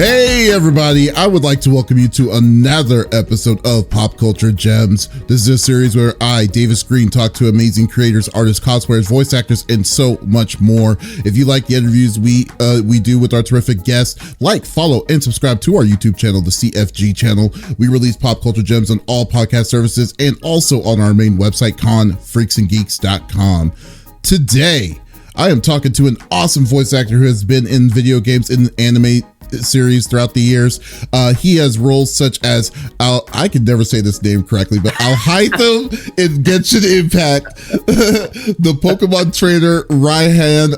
Hey everybody, I would like to welcome you to another episode of Pop Culture Gems. This is a series where I, Davis Green, talk to amazing creators, artists, cosplayers, voice actors, and so much more. If you like the interviews we do with our terrific guests, like, follow, and subscribe to our YouTube channel, the CFG channel. We release Pop Culture Gems on all podcast services and also on our main website, confreaksandgeeks.com. Today, I am talking to an awesome voice actor who has been in video games and anime series throughout the years. He has roles such as I can never say this name correctly, but Alhaitham in Genshin Impact, the Pokemon trainer Raihan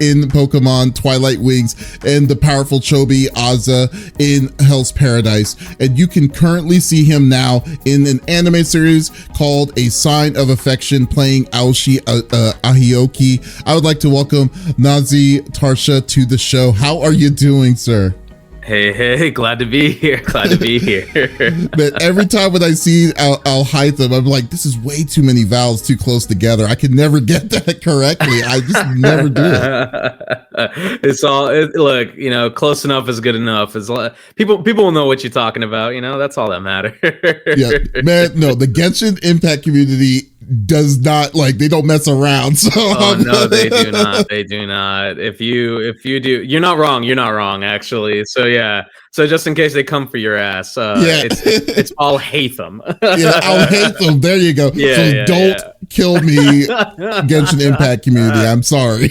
in Pokemon Twilight Wings, and the powerful Chobi Aza in Hell's Paradise. And you can currently see him now in an anime series called A Sign of Affection, playing Aoshi Ahioki. I would like to welcome Nazeeh Tarsha to the show. How are you doing, sir? Hey, glad to be here. Man, every time when I see Alhaitham, I'm like, this is way too many vowels too close together. I can never get that correctly. I just never do it. Look, close enough is good enough. People will know what you're talking about. That's all that matters. Yeah, man, no, the Genshin Impact community does not, they don't mess around. So no, they do not. If you do, you're not wrong actually. So yeah, so just in case they come for your ass, it's Alhaitham. Yeah, Alhaitham, there you go. Yeah, so don't kill me, Genshin Impact community. I'm sorry.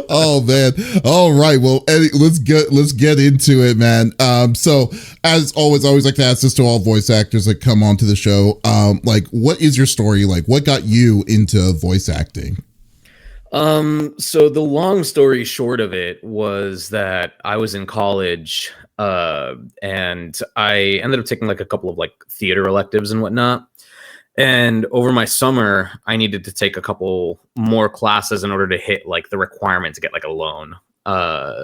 Oh man. All right, well, Eddie, let's get into it, man. So as always, I always like to ask this to all voice actors that come onto the show. What is your story? What got you into voice acting? So the long story short of it was that I was in college, and I ended up taking a couple of theater electives and whatnot. And over my summer, I needed to take a couple more classes in order to hit the requirement to get a loan.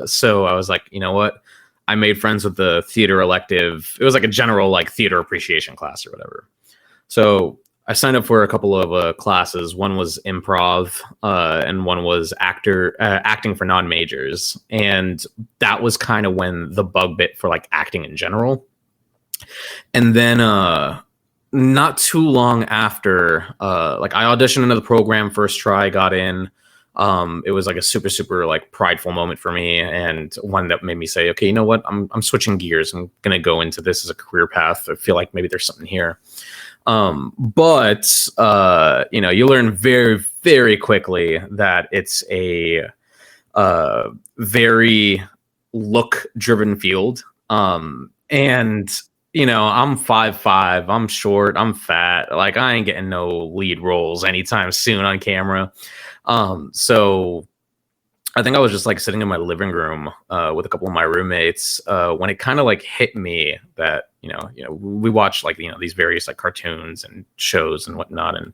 So I was like, you know what? I made friends with the theater elective. It was a general theater appreciation class or whatever. So I signed up for a couple of classes. One was improv, and one was acting for non-majors. And that was kind of when the bug bit for acting in general. And then not too long after, I auditioned into the program, first try, got in. It was a super, super prideful moment for me, and one that made me say, okay, you know what? I'm switching gears. I'm going to go into this as a career path. I feel like maybe there's something here. But you learn very, very quickly that it's a very look-driven field. And I'm 5'5", I'm short, I'm fat. I ain't getting no lead roles anytime soon on camera. So I think I was just sitting in my living room with a couple of my roommates when it kind of hit me that we watch these various various and shows and whatnot, and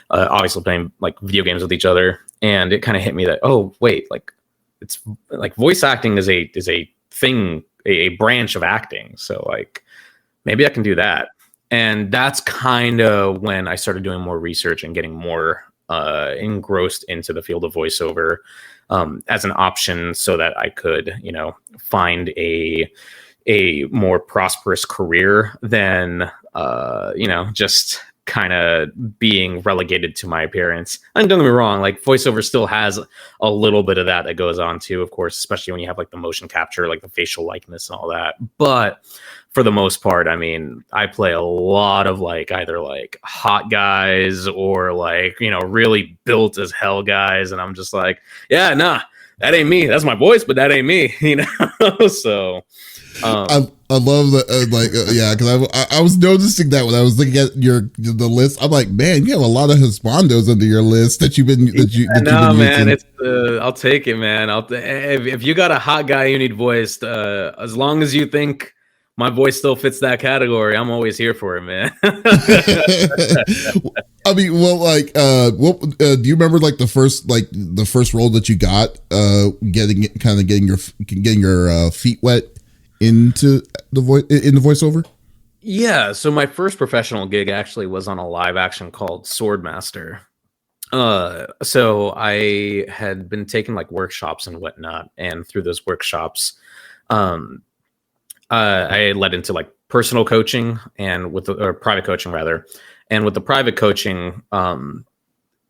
obviously playing video games with each other, and it kind of hit me that, oh wait, it's voice acting is a thing, a branch of acting, so maybe I can do that. And that's kind of when I started doing more research and getting more engrossed into the field of voiceover as an option, so that I could, find a more prosperous career than, just kind of being relegated to my appearance. And don't get me wrong, voiceover still has a little bit of that goes on too, of course, especially when you have the motion capture, the facial likeness and all that. But for the most part, I play a lot of either hot guys or really built as hell guys, and I'm just yeah, nah, that ain't me. That's my voice, but that ain't me, So I love that, because I was noticing that when I was looking at the list. I'm like, man, you have a lot of Hispandos under your list that you've been man, using. I'll take it, man. If you got a hot guy you need voiced, as long as you think my voice still fits that category, I'm always here for it, man. Do you remember the first role that you got, getting your feet wet into the voiceover? Yeah, so my first professional gig actually was on a live action called Swordmaster. So I had been taking workshops and whatnot, and through those workshops Um, I led into like personal coaching and or private coaching rather. And with the private coaching,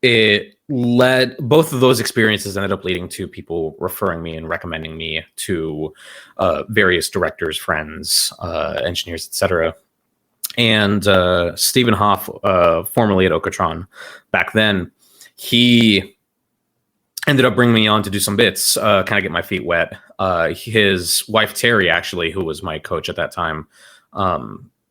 it led, both of those experiences ended up leading to people referring me and recommending me to various directors, friends, engineers, etc. And Stephen Hoff, formerly at Okatron back then, he ended up bringing me on to do some bits, kind of get my feet wet. His wife, Terry, actually, who was my coach at that time,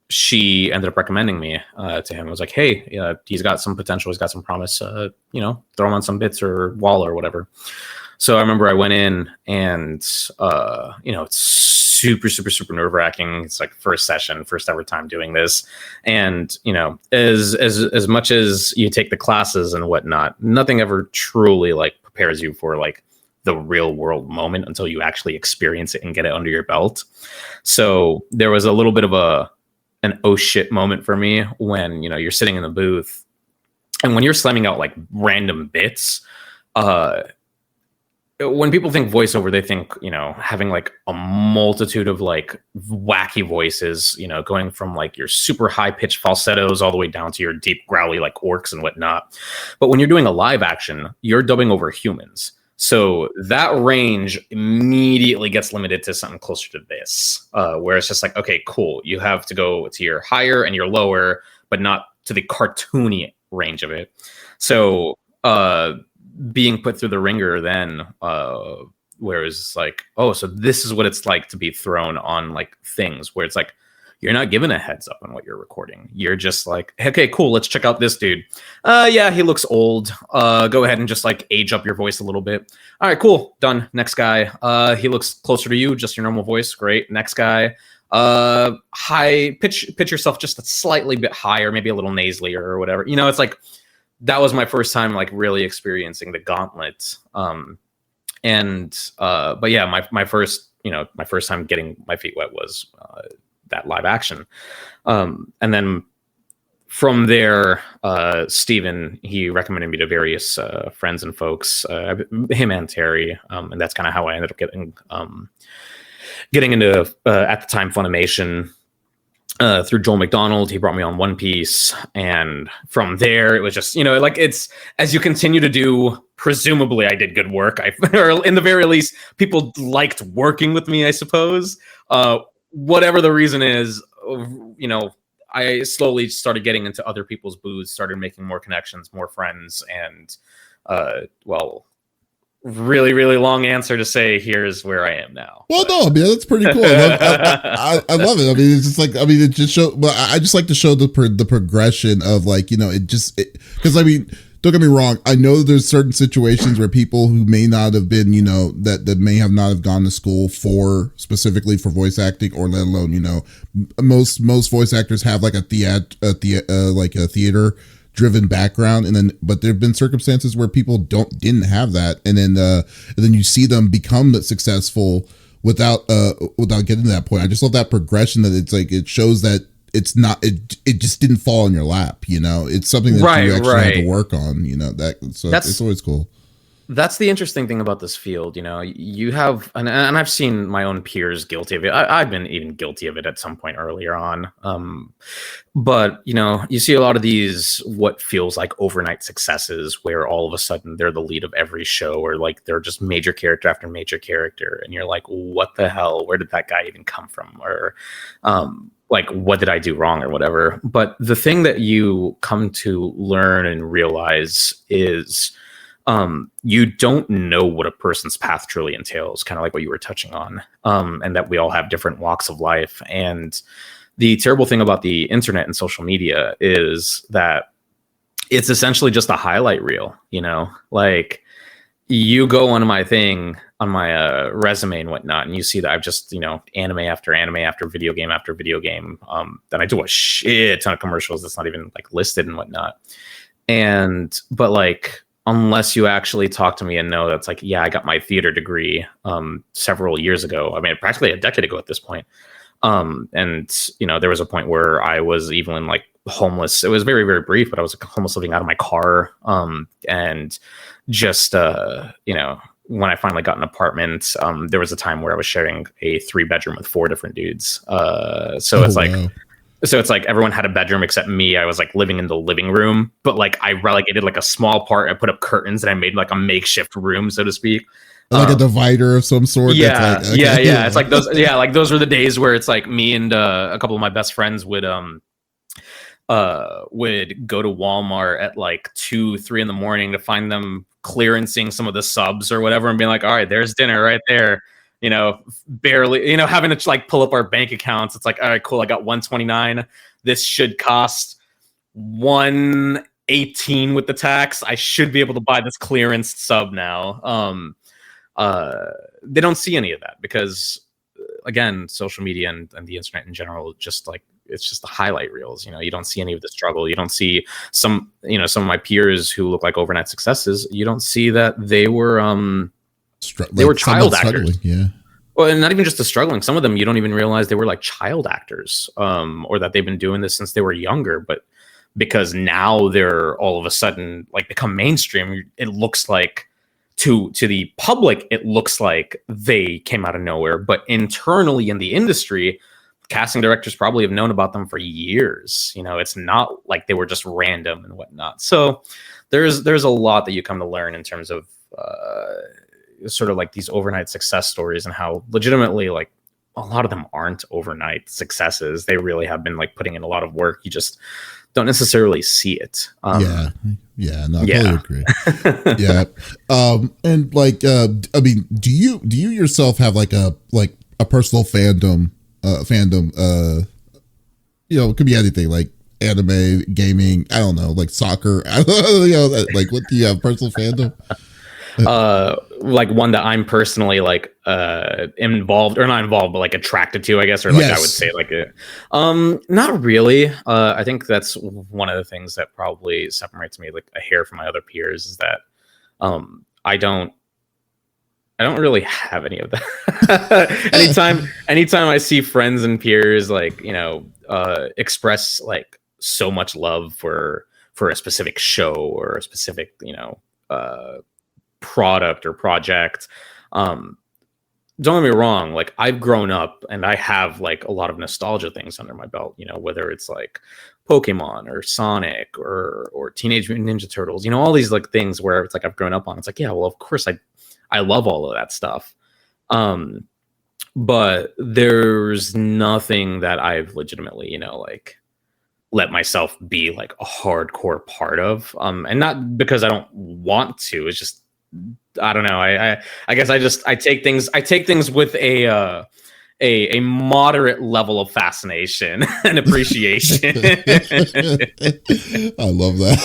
she ended up recommending me to him. I was like, hey, he's got some potential. He's got some promise. Throw him on some bits or wall or whatever. So I remember I went in and, it's super, super, super nerve wracking. It's like first session, first ever time doing this. And, as much as you take the classes and whatnot, nothing ever truly like prepares you for like the real world moment until you actually experience it and get it under your belt. So there was a little bit of an oh shit moment for me when, you're sitting in the booth and when you're slamming out like random bits, when people think voiceover, they think, having like a multitude of like wacky voices, going from like your super high pitched falsettos all the way down to your deep growly like orcs and whatnot. But when you're doing a live action, you're dubbing over humans. So that range immediately gets limited to something closer to this, where it's just like, okay, cool. You have to go to your higher and your lower, but not to the cartoony range of it. So, being put through the ringer then, where it's like, oh, so this is what it's like to be thrown on like things where it's like, you're not given a heads up on what you're recording. You're just like, okay, cool. Let's check out this dude. Yeah, he looks old. Go ahead and just like age up your voice a little bit. All right, cool. Done. Next guy. He looks closer to you. Just your normal voice. Great. Next guy. High pitch yourself just a slightly bit higher, maybe a little nasally or whatever. It's like, that was my first time like really experiencing the gauntlet. But yeah, my first time getting my feet wet was that live action. And then from there, Steven, he recommended me to various friends and folks, him and Terry. And that's kind of how I ended up getting into, at the time, Funimation. Through Joel McDonald, he brought me on One Piece, and from there it was just like, it's as you continue to do, presumably I did good work. Or in the very least, people liked working with me, I suppose. Whatever the reason is, I slowly started getting into other people's booths, started making more connections, more friends, and really, really long answer to say, here's where I am now. Well, no, I mean, that's pretty cool. I love it. I mean, it's just like, it just show. But I just like to show the progression of like, because I mean, don't get me wrong. I know there's certain situations where people who may not have been, that may have not have gone to school specifically for voice acting, or let alone, most voice actors have like a theater driven background, but there have been circumstances where people didn't have that, and then you see them become successful without getting to that point. I just love that progression, that it's like, it shows that it's not, it just didn't fall in your lap. It's something that you actually have to work on. It's always cool. That's the interesting thing about this field. You have, and I've seen my own peers guilty of it. I've been even guilty of it at some point earlier on. But you see a lot of these, what feels like overnight successes, where all of a sudden they're the lead of every show, or like they're just major character after major character. And you're like, what the hell? Where did that guy even come from? Or, like, what did I do wrong or whatever? But the thing that you come to learn and realize is, you don't know what a person's path truly entails, kind of like what you were touching on, and that we all have different walks of life. And the terrible thing about the internet and social media is that it's essentially just a highlight reel. Like, you go on my thing, on my resume and whatnot, and you see that I've just, anime after anime after video game after video game. Then I do a shit ton of commercials that's not even like listed and whatnot. But like, unless you actually talk to me and know that's like, yeah, I got my theater degree several years ago. I mean, practically a decade ago at this point. And there was a point where I was even like homeless. It was very, very brief, but I was homeless, living out of my car, and just when I finally got an apartment, there was a time where I was sharing a 3-bedroom with 4 different dudes. So it's like, wow. so it's like everyone had a bedroom except me. I was like living in the living room, but like I relegated like a small part. I put up curtains and I made like a makeshift room, so to speak. Like a divider of some sort. Yeah, That's like, okay. yeah. It's like those. Yeah, like those were the days where it's like me and a couple of my best friends would go to Walmart at like 2-3 in the morning to find them clearancing some of the subs or whatever and being like, all right, there's dinner right there. You know, barely, you know, having to like pull up our bank accounts. It's like, all right, cool. I got 129. This should cost 118 with the tax. I should be able to buy this clearance sub now. They don't see any of that because, again, social media and the internet in general, just like, it's just the highlight reels. You know, you don't see any of the struggle. You don't see some of my peers who look like overnight successes. You don't see that they were they were child actors. Yeah. Well, and not even just the struggling. Some of them you don't even realize they were like child actors, or that they've been doing this since they were younger. But because now they're all of a sudden like become mainstream, it looks like to the public, it looks like they came out of nowhere. But internally in the industry, casting directors probably have known about them for years. You know, it's not like they were just random and whatnot. So there's a lot that you come to learn in terms of sort of like these overnight success stories and how legitimately like a lot of them aren't overnight successes. They really have been like putting in a lot of work. You just don't necessarily see it. No, I totally agree. Yeah. And like, I mean, do you yourself have like a personal fandom, you know, it could be anything like anime, gaming, I don't know, like soccer, you know, like what do you have personal fandom? Like one that I'm personally like involved or not involved, but like attracted to, I guess, or like yes. I would say like not really. I think that's one of the things that probably separates me like a hair from my other peers is that I don't really have any of that. anytime I see friends and peers like, you know, express like so much love for a specific show or a specific, you know, product or project, don't get me wrong, like I've grown up and I have like a lot of nostalgia things under my belt, you know, whether it's like Pokemon or Sonic or Teenage Mutant Ninja Turtles, you know, all these like things where it's like I've grown up on. It's like, yeah, well, of course I love all of that stuff, but there's nothing that I've legitimately, you know, like let myself be like a hardcore part of, and not because I don't want to. It's just I don't know. I guess I take things with a moderate level of fascination and appreciation. I love that.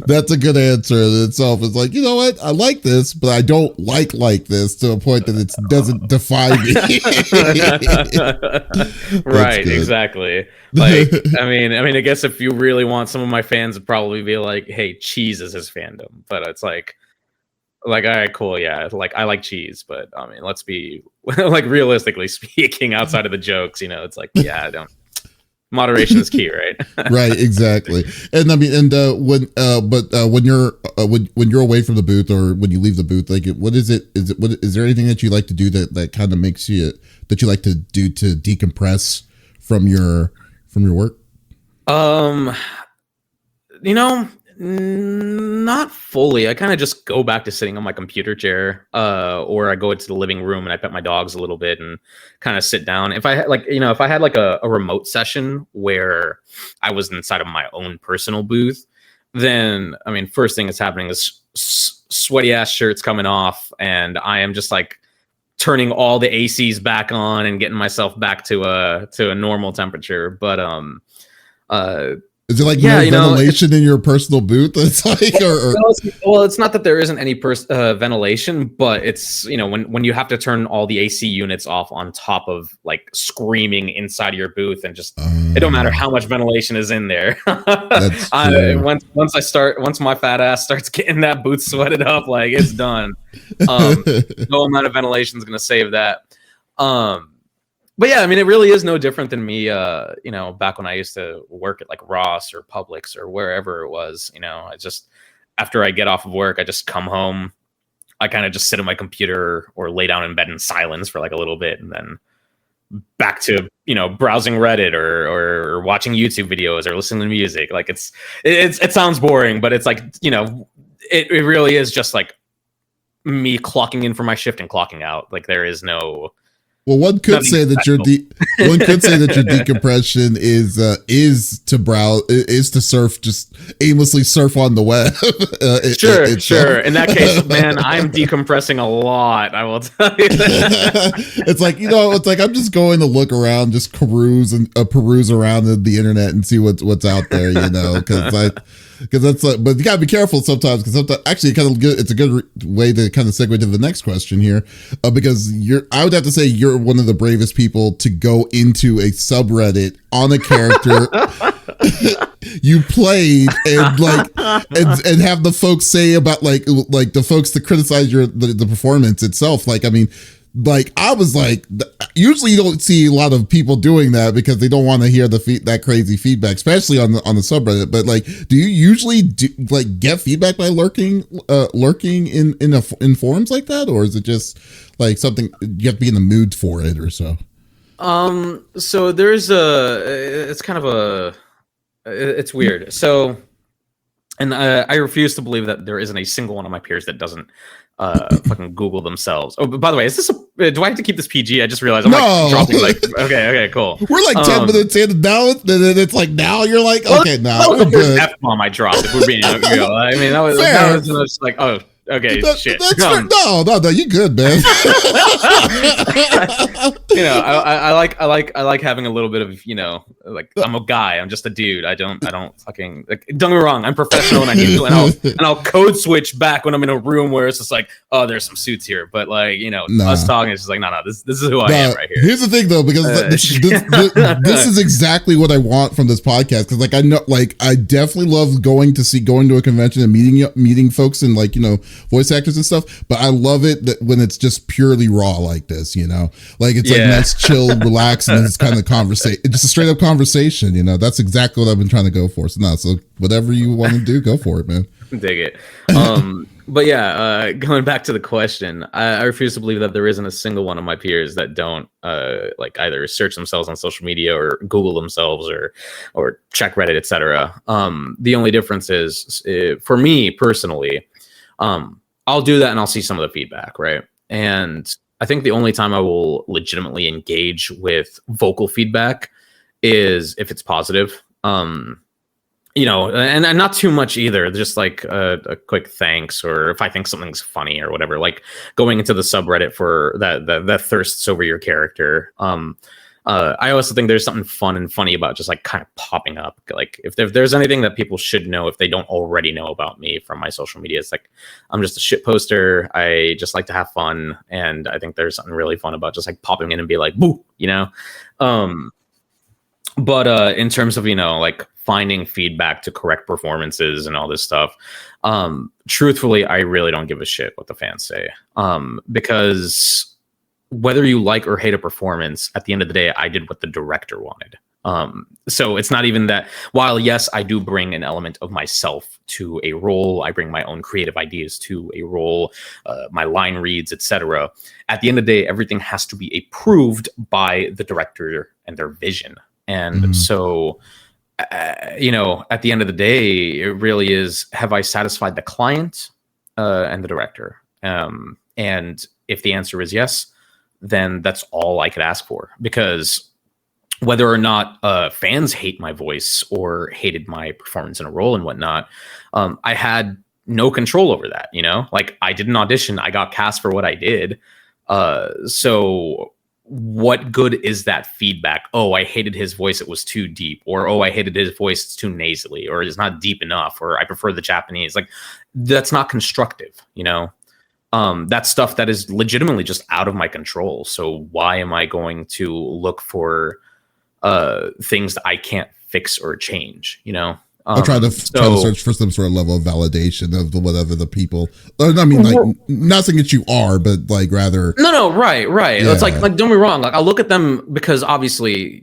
That's a good answer in itself. It's like, you know what? I like this, but I don't like this to a point that it doesn't define me. Right, exactly. Like, I mean, I guess if you really want, some of my fans would probably be like, hey, cheese is his fandom. But it's like, all right, cool, yeah. Like, I like cheese, but I mean, let's be like realistically speaking, outside of the jokes, you know, it's like, yeah, moderation is key, right? Right, exactly. And I mean, and when you're away from the booth or when you leave the booth, like, what is there anything that you like to do that kind of makes you that you like to do to decompress from your work? You know, not fully. I kind of just go back to sitting on my computer chair, or I go into the living room and I pet my dogs a little bit and kind of sit down. If I had like a remote session where I was inside of my own personal booth, then I mean, first thing that's happening is sweaty ass shirts coming off, and I am just like turning all the ACs back on and getting myself back to a normal temperature. But is it like no ventilation in your personal booth? It's like, well, it's not that there isn't any ventilation, but it's, you know, when you have to turn all the AC units off on top of like screaming inside of your booth, and just it don't matter how much ventilation is in there. Once my fat ass starts getting that booth sweated up, like it's done. No amount of ventilation is gonna save that. But yeah, I mean, it really is no different than me, you know, back when I used to work at like Ross or Publix or wherever it was, you know, after I get off of work, I just come home. I kind of just sit at my computer or lay down in bed in silence for like a little bit, and then back to, you know, browsing Reddit or watching YouTube videos or listening to music. Like it sounds boring, but it's like, you know, it really is just like me clocking in for my shift and clocking out. Like there is no. Well, one could say that your decompression is to browse, is to surf, just aimlessly surf on the web. Sure. In that case, man, I'm decompressing a lot. I will tell you that. It's like, you know, it's like I'm just going to look around, just peruse around the internet and see what's out there, you know, because that's like, but you gotta be careful sometimes, because sometimes actually it's a good way to kind of segue to the next question here, because I would have to say you're one of the bravest people to go into a subreddit on a character you played and like and have the folks say about like the folks to criticize the performance itself. Like, I mean, like I was like, usually you don't see a lot of people doing that because they don't want to hear that crazy feedback, especially on the subreddit. But like, do you usually get feedback by lurking in forums like that, or is it just like something you have to be in the mood for it or so? So there's it's weird. So, and I refuse to believe that there isn't a single one of my peers that doesn't fucking Google themselves. Oh, but by the way, is this do I have to keep this PG? I just realized I'm like dropping like okay, cool. We're like 10 minutes in, and now it's like now you're like, okay, now we're good. F-bomb I dropped, if we're being real. I mean, that was just like, oh, okay, shit. That's fair. No, you good, man. You know, I like having a little bit of, you know, like I'm a guy, I'm just a dude. I don't fucking like, don't get me wrong, I'm professional and I need to, and I'll code switch back when I'm in a room where it's just like, oh, there's some suits here, but like, you know, us talking, it's just like, no, this is who I am right here. Here's the thing though, because this is exactly what I want from this podcast, because like I know, like I definitely love going to a convention and meeting folks and like, you know, voice actors and stuff, but I love it that when it's just purely raw like this, you know, like it's like nice, chill, relax, and it's kind of conversation, just a straight up conversation, you know. That's exactly what I've been trying to go for. So whatever you want to do, go for it, man. Dig it. But yeah, going back to the question, I refuse to believe that there isn't a single one of my peers that don't like either search themselves on social media or Google themselves or check Reddit, etc. The only difference is for me personally, I'll do that and I'll see some of the feedback, right? And I think the only time I will legitimately engage with vocal feedback is if it's positive. You know, and not too much either. Just like a quick thanks, or if I think something's funny or whatever. Like going into the subreddit for that thirsts over your character. I also think there's something fun and funny about just like kind of popping up. Like if there's anything that people should know if they don't already know about me from my social media, it's like I'm just a shit poster. I just like to have fun, and I think there's something really fun about just like popping in and be like, boo, you know. But in terms of, you know, like finding feedback to correct performances and all this stuff, truthfully, I really don't give a shit what the fans say, because whether you like or hate a performance, at the end of the day, I did what the director wanted. So it's not even that, while yes, I do bring an element of myself to a role, I bring my own creative ideas to a role, my line reads, etc. At the end of the day, everything has to be approved by the director and their vision. And so, you know, at the end of the day, it really is, have I satisfied the client and the director? And if the answer is yes, then that's all I could ask for. Because whether or not fans hate my voice or hated my performance in a role and whatnot, I had no control over that, you know? Like, I did an audition, I got cast for what I did. So what good is that feedback? Oh, I hated his voice, it was too deep. Or, oh, I hated his voice, it's too nasally. Or it's not deep enough. Or I prefer the Japanese. Like, that's not constructive, you know? That's stuff that is legitimately just out of my control. So why am I going to look for things that I can't fix or change, you know? I'll try to search for some sort of level of validation of whatever the people. I mean, like, not saying that you are, but like rather. No, right. Yeah. It's like don't get me wrong. Like, I'll look at them because obviously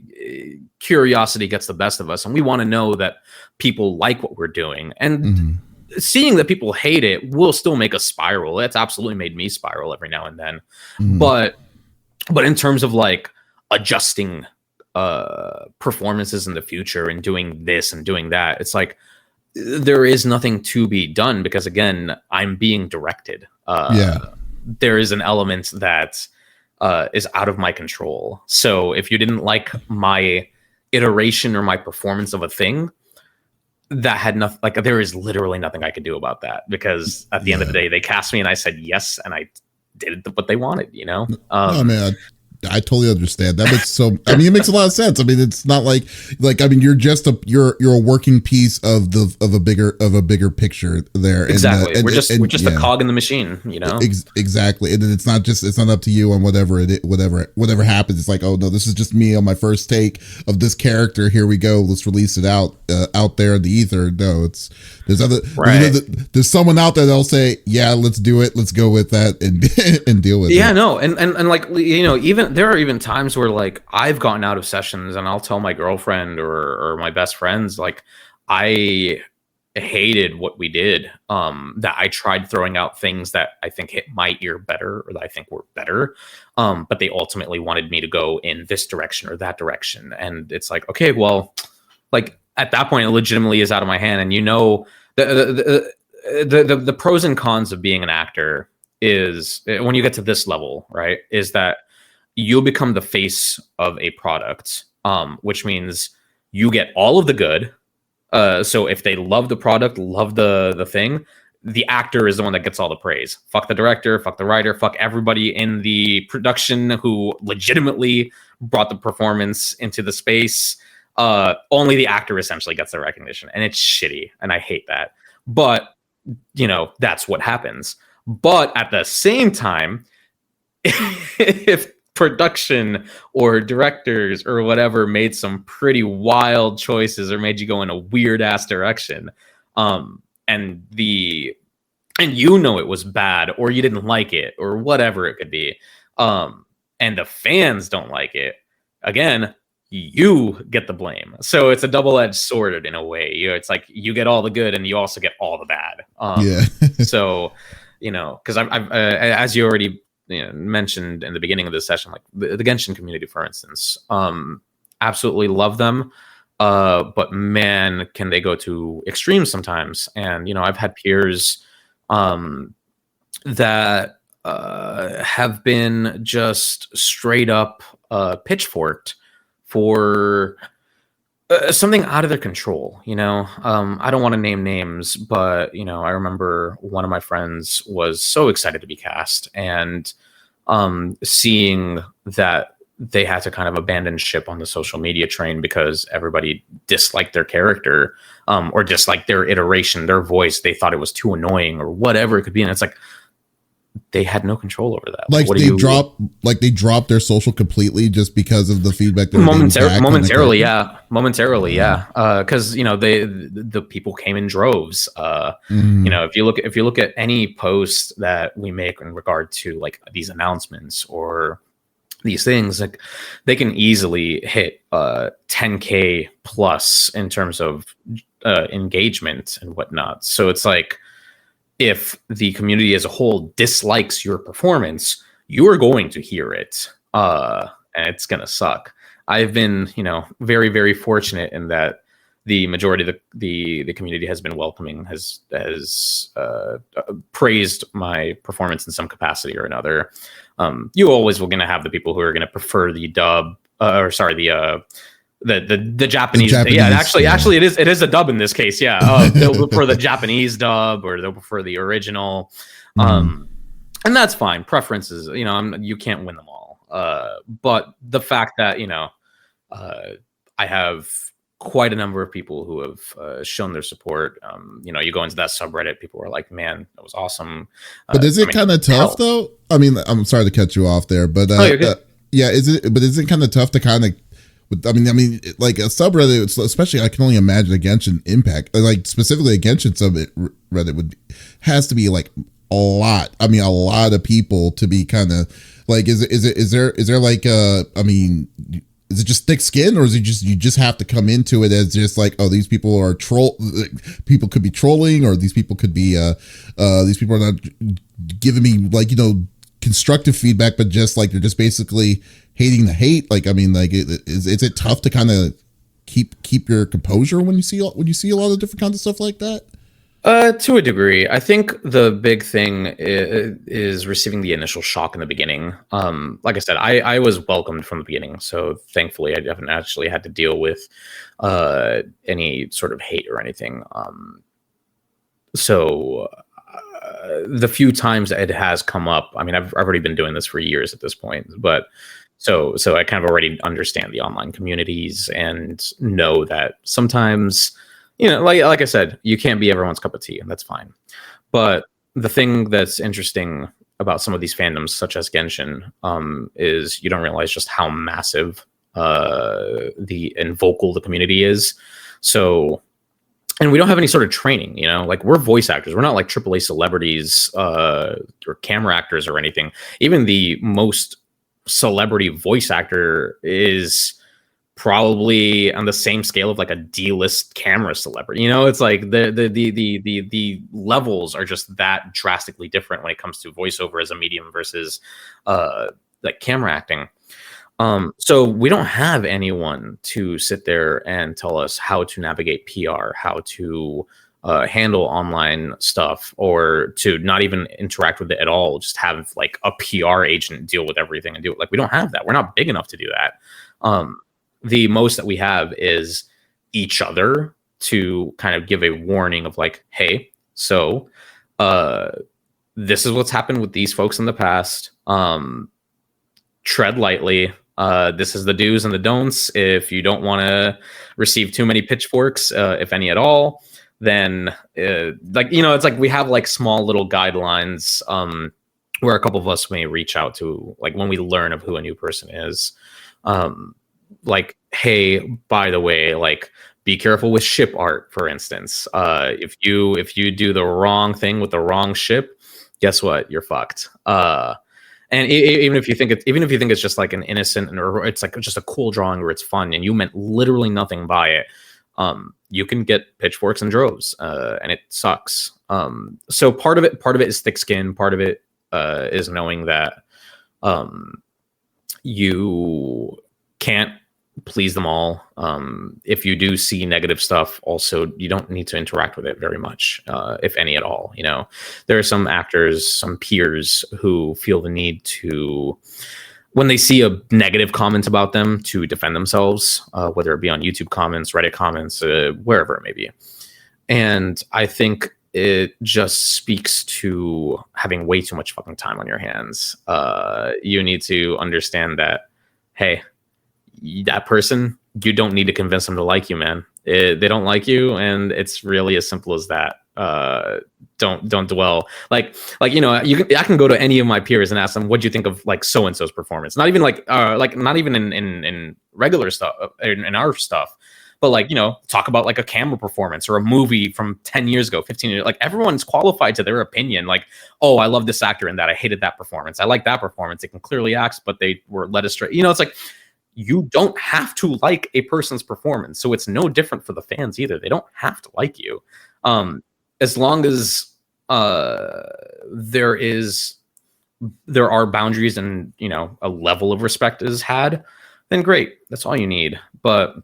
curiosity gets the best of us, and we want to know that people like what we're doing. And seeing that people hate it will still make us spiral. It's absolutely made me spiral every now and then. Mhm. But in terms of like adjusting performances in the future and doing this and doing that, it's like there is nothing to be done, because again, I'm being directed. There is an element that is out of my control. So if you didn't like my iteration or my performance of a thing, that had nothing, like there is literally nothing I could do about that, because at the end of the day, they cast me and I said yes, and I did what they wanted, you know? Oh man, I totally understand. That makes it makes a lot of sense. I mean, it's not like I mean, you're just you're a working piece of a bigger picture there. Exactly. And, we're just a cog in the machine, you know? Exactly. And then it's not up to you on whatever happens. It's like, oh no, this is just me on my first take of this character. Here we go. Let's release it out there in the ether. No, there's someone out there that'll say, yeah, let's do it. Let's go with that and deal with it. Yeah, no. And like, you know, even there are even times where like I've gotten out of sessions and I'll tell my girlfriend or my best friends, like, I hated what we did, that I tried throwing out things that I think hit my ear better, or that I think were better, but they ultimately wanted me to go in this direction or that direction. And it's like, okay, well, like at that point it legitimately is out of my hand. And you know, the pros and cons of being an actor is, when you get to this level, right, is that you'll become the face of a product, which means you get all of the good. So if they love the product, love the thing, the actor is the one that gets all the praise. Fuck the director, fuck the writer, fuck everybody in the production who legitimately brought the performance into the space. Only the actor essentially gets the recognition, and it's shitty, and I hate that. But, you know, that's what happens. But at the same time, if production or directors or whatever made some pretty wild choices or made you go in a weird ass direction, and you know it was bad, or you didn't like it, or whatever it could be, and the fans don't like it, again, you get the blame. So it's a double-edged sword in a way. It's like you get all the good and you also get all the bad. So, you know, because I've as you already mentioned in the beginning of this session, like the Genshin community, for instance, absolutely love them, but man, can they go to extremes sometimes. And you know, I've had peers that have been just straight up pitchforked for something out of their control. You know, I don't want to name names, but you know, I remember one of my friends was so excited to be cast, and seeing that they had to kind of abandon ship on the social media train because everybody disliked their character, or disliked their iteration, their voice. They thought it was too annoying or whatever it could be. And it's like, they had no control over that. Like they dropped their social completely just because of the feedback. Momentarily, yeah. Because you know, the people came in droves. You know, if you look at any post that we make in regard to like these announcements or these things, like they can easily hit 10K plus in terms of engagement and whatnot. So it's like, if the community as a whole dislikes your performance, you are going to hear it, and it's going to suck. I've been, you know, very, very fortunate in that the majority of the community has been welcoming, has praised my performance in some capacity or another. You always will going to have the people who are going to prefer the dub, the Japanese. Yeah, actually, it is a dub in this case. Yeah, they'll prefer the Japanese dub, or they'll prefer the original, and that's fine. Preferences, you know, you can't win them all. But the fact that, you know, I have quite a number of people who have shown their support. You know, you go into that subreddit, people are like, "Man, that was awesome." But is it kind of tough though? I mean, I'm sorry to cut you off there, but yeah, is it kind of tough to kind of? I mean, like a subreddit, especially, I can only imagine a Genshin impact, like specifically a Genshin subreddit has to be like a lot. I mean, a lot of people to be kind of like, is there like, I mean, is it just thick skin, or is it just you just have to come into it as just like, oh, these people are people could be trolling, or these people could be these people are not giving me like, you know, constructive feedback, but just like they're just basically hating the hate. Like, I mean, like, is it tough to kind of keep your composure when you see a lot of different kinds of stuff like that? To a degree, I think the big thing is receiving the initial shock in the beginning. Like I said, I was welcomed from the beginning, so thankfully I haven't actually had to deal with any sort of hate or anything. So the few times that it has come up, I mean, I've already been doing this for years at this point, but so I kind of already understand the online communities and know that sometimes, you know, like I said, you can't be everyone's cup of tea, and that's fine. But the thing that's interesting about some of these fandoms, such as Genshin, is you don't realize just how massive and vocal the community is. So, and we don't have any sort of training, you know, like we're voice actors. We're not like AAA celebrities or camera actors or anything. Even the most celebrity voice actor is probably on the same scale of like a D-list camera celebrity. You know, it's like the levels are just that drastically different when it comes to voiceover as a medium versus like camera acting. So we don't have anyone to sit there and tell us how to navigate PR, how to handle online stuff, or to not even interact with it at all. Just have like a PR agent deal with everything and do it. Like, we don't have that. We're not big enough to do that. The most that we have is each other to kind of give a warning of like, hey, so this is what's happened with these folks in the past. Tread lightly. This is the do's and the don'ts. If you don't want to receive too many pitchforks, if any at all, then like, you know, it's like we have like small little guidelines where a couple of us may reach out to, like when we learn of who a new person is. Like, hey, by the way, like, be careful with ship art, for instance. If you do the wrong thing with the wrong ship, guess what? You're fucked. And even if you think it's just like an innocent, or it's like just a cool drawing or it's fun and you meant literally nothing by it, you can get pitchforks in droves, and it sucks. So part of it is thick skin. Part of it is knowing that you can't please them all. If you do see negative stuff, also, you don't need to interact with it very much, if any at all. You know, there are some actors, some peers who feel the need to, when they see a negative comment about them, to defend themselves, whether it be on YouTube comments, Reddit comments, wherever it may be. And I think it just speaks to having way too much fucking time on your hands. You need to understand that, hey, that person, you don't need to convince them to like you, man. They don't like you, and it's really as simple as that. Don't dwell. Like, you know, I can go to any of my peers and ask them, what do you think of like so and so's performance? Not even like not even in regular stuff, in our stuff, but like, you know, talk about like a camera performance or a movie from 10 years ago, 15 years. Like, everyone's qualified to their opinion. Like, oh, I love this actor in that. I hated that performance. I like that performance. It can clearly act, but they were led astray. You know, it's like, you don't have to like a person's performance. So it's no different for the fans either. They don't have to like you. As long as there are boundaries and, you know, a level of respect is had, then great. That's all you need. But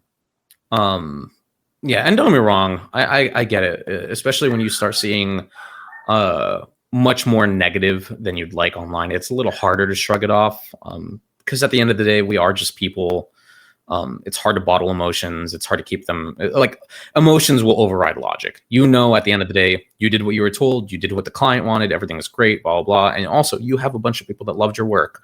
yeah, and don't get me wrong, I get it, especially when you start seeing much more negative than you'd like online. It's a little harder to shrug it off. Because at the end of the day, we are just people. It's hard to bottle emotions. It's hard to keep them, like, emotions will override logic. You know, at the end of the day, you did what you were told. You did what the client wanted. Everything is great, blah, blah, blah. And also, you have a bunch of people that loved your work.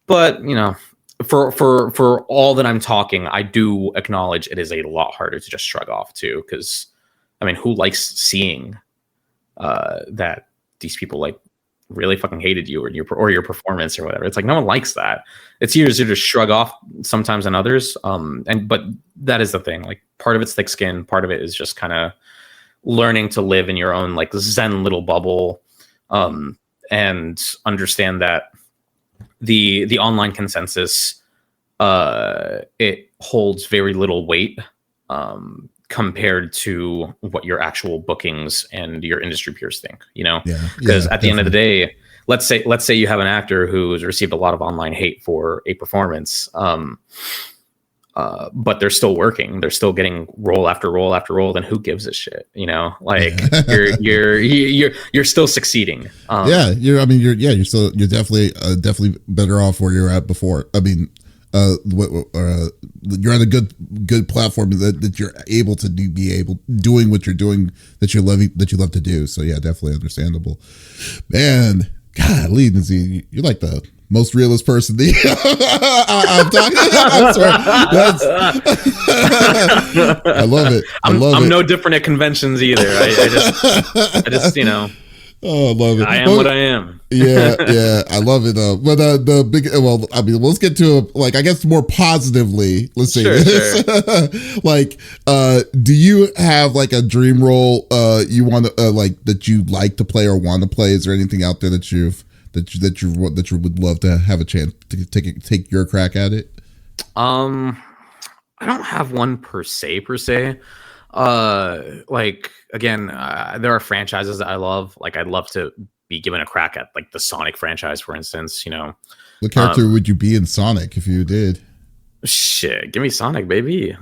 But, you know, for all that I'm talking, I do acknowledge it is a lot harder to just shrug off too. Because, I mean, who likes seeing that these people like really fucking hated you or your performance or whatever? It's like, no one likes that. It's easier to shrug off sometimes than others. But that is the thing. Like, part of it's thick skin. Part of it is just kind of learning to live in your own like zen little bubble, and understand that the online consensus it holds very little weight compared to what your actual bookings and your industry peers think, because at the end of the day, let's say you have an actor who's received a lot of online hate for a performance, but they're still working, they're still getting role after role after role, then who gives a shit, like you're still succeeding. You're definitely better off where you're at before. I mean, you're at a good platform that you're able to doing what you're doing that you love to do. So yeah, definitely understandable. Man, golly, Nazeeh, you're like the most realist person I'm talking. I love it. I'm no different at conventions either. I just Oh, I love it. I am what I am. yeah, I love it. But the big, let's get to I guess more positively. Let's say this. Sure. Like, do you have like a dream role you want to that you like to play or want to play? Is there anything out there that you would love to have a chance to take your crack at it? I don't have one per se. Again, there are franchises that I love. Like, I'd love to be given a crack at like the Sonic franchise, for instance. What character would you be in Sonic if you did? Shit, give me Sonic, baby.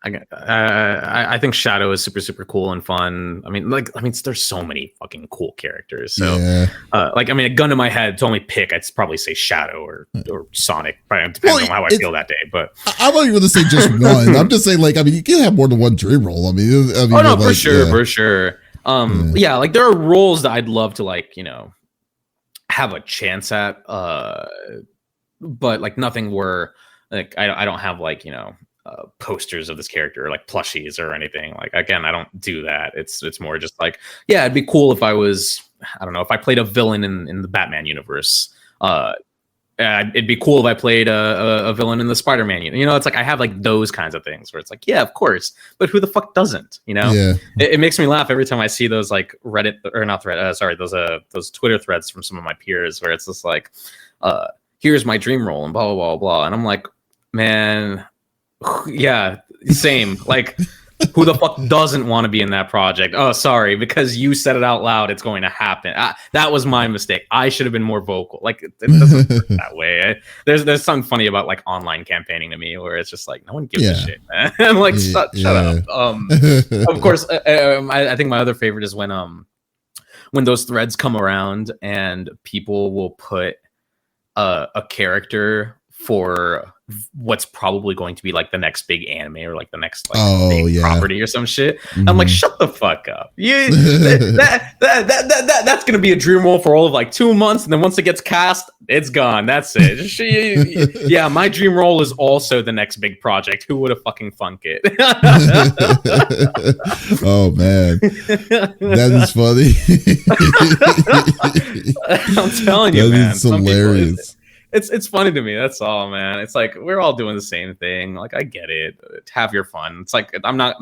I think Shadow is super, super cool and fun. I mean, there's so many fucking cool characters. So, a gun to my head to only pick, I'd probably say Shadow or Sonic. Depends on how I feel that day. But I'm not even going to say just one. I'm just saying, you can have more than one dream role. For sure. Like there are roles that I'd love to have a chance at. But like nothing where I don't have posters of this character or like plushies or anything. Like, again, I don't do that. It's more just it'd be cool if I was, I don't know, if I played a villain in the Batman universe. It'd be cool if I played a villain in the Spider-Man universe. It's like I have those kinds of things where it's like, yeah, of course, but who the fuck doesn't? It makes me laugh every time I see those Reddit or not thread, those Twitter threads from some of my peers where it's just here's my dream role and blah blah blah blah, and I'm like, man. Yeah, same. Who the fuck doesn't want to be in that project? Oh, sorry, because you said it out loud, it's going to happen. That was my mistake. I should have been more vocal. It doesn't work that way. There's something funny about online campaigning to me, where it's just no one gives a shit, man. I'm shut up. Of course, I think my other favorite is when those threads come around and people will put a character for what's probably going to be the next big anime or the next big property or some shit. Mm-hmm. I'm like, shut the fuck up. That's gonna be a dream role for all of 2 months, and then once it gets cast, it's gone. That's it. Yeah, my dream role is also the next big project. Who would have fucking thunk it? Oh man, that is funny. I'm telling you, man. That is hilarious. It's funny to me. That's all, man. It's we're all doing the same thing. I get it. Have your fun. It's I'm not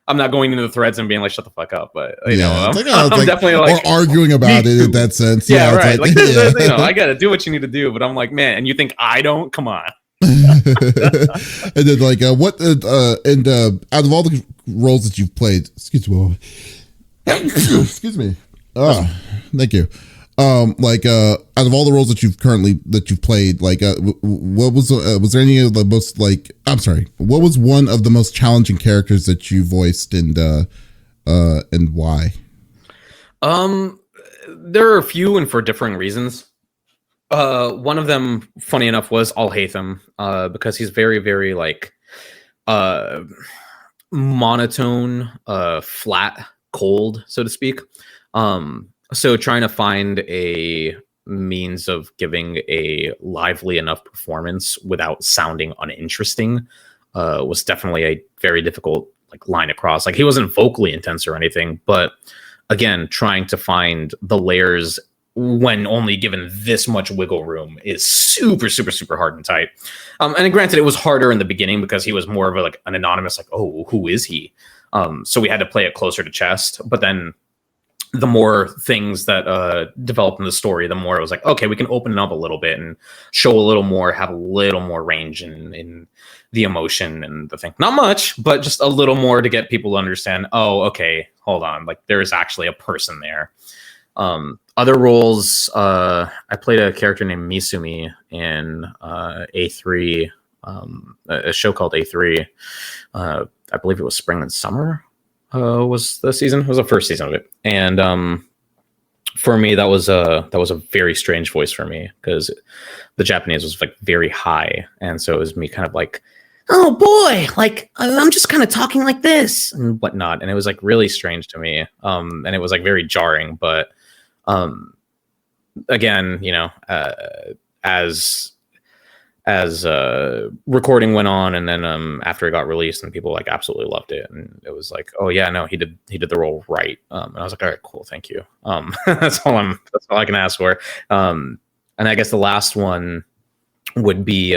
going into the threads and being shut the fuck up. But I'm definitely or arguing about it in that sense. Yeah, right. I gotta do what you need to do. But I'm like, man, and you think I don't? Come on. And then what? Out of all the roles that you've played, excuse me. Oh, thank you. Out of all the roles that you've played, what was there any of the most what was one of the most challenging characters that you voiced and why? There are a few, and for differing reasons. One of them, funny enough, was Al-Haytham, because he's very, very monotone, flat, cold, so to speak. So trying to find a means of giving a lively enough performance without sounding uninteresting was definitely a very difficult line across. He wasn't vocally intense or anything, but again, trying to find the layers when only given this much wiggle room is super, super, super hard and tight. And granted, it was harder in the beginning because he was more of an anonymous, oh, who is he? So we had to play it closer to chest. But then the more things that develop in the story, the more it was like, okay, we can open it up a little bit and show a little more, have a little more range in the emotion and the thing. Not much, but just a little more to get people to understand, oh, okay, hold on, like there is actually a person there. Other roles, I played a character named Misumi in A3, a show called A3. I believe it was Spring and Summer. Was the season? It was the first season of it, and for me that was a very strange voice for me, because the Japanese was like very high, and so it was me kind of like, oh boy, like I'm just kind of talking like this and whatnot, and it was like really strange to me, and it was like very jarring. But again, you know, as recording went on, and then after it got released, and people like absolutely loved it, and it was like, oh yeah, no, he did the role right, and I was like, all right, cool, thank you. That's all I can ask for. And I guess the last one would be